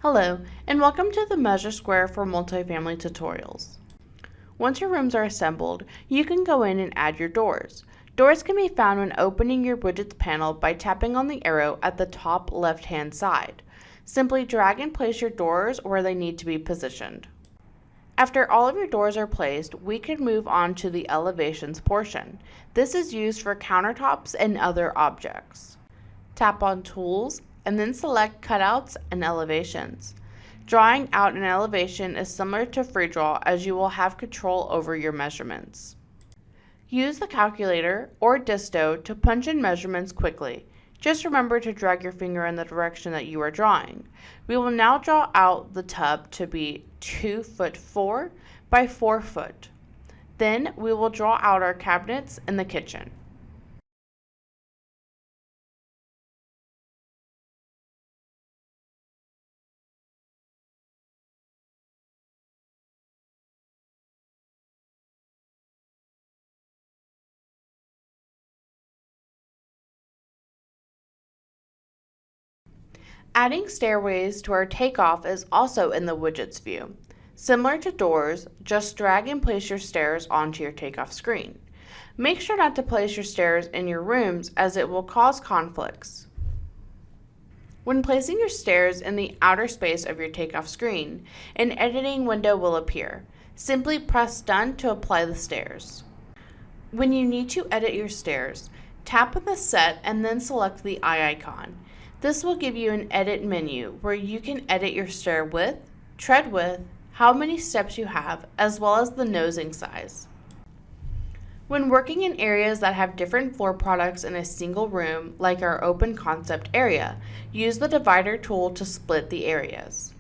Hello, and welcome to the MeasureSquare for multifamily tutorials. Once your rooms are assembled, you can go in and add your doors. Doors can be found when opening your widgets panel by tapping on the arrow at the top left-hand side. Simply drag and place your doors where they need to be positioned. After all of your doors are placed, we can move on to the elevations portion. This is used for countertops and other objects. Tap on Tools and then select Cutouts and Elevations. Drawing out an elevation is similar to free draw as you will have control over your measurements. Use the calculator or disto to punch in measurements quickly. Just remember to drag your finger in the direction that you are drawing. We will now draw out the tub to be 2'4" by 4 foot. Then we will draw out our cabinets in the kitchen. Adding stairways to our takeoff is also in the widgets view. Similar to doors, just drag and place your stairs onto your takeoff screen. Make sure not to place your stairs in your rooms as it will cause conflicts. When placing your stairs in the outer space of your takeoff screen, an editing window will appear. Simply press Done to apply the stairs. When you need to edit your stairs, tap on the set and then select the eye icon. This will give you an edit menu where you can edit your stair width, tread width, how many steps you have, as well as the nosing size. When working in areas that have different floor products in a single room, like our open concept area, use the divider tool to split the areas.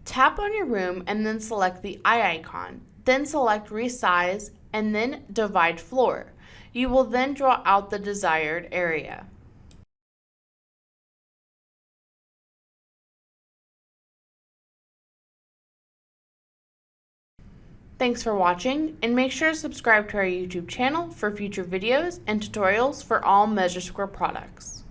Tap on your room and then select the eye icon, then select Resize and then Divide Floor. You will then draw out the desired area. Thanks for watching, and make sure to subscribe to our YouTube channel for future videos and tutorials for all MeasureSquare products.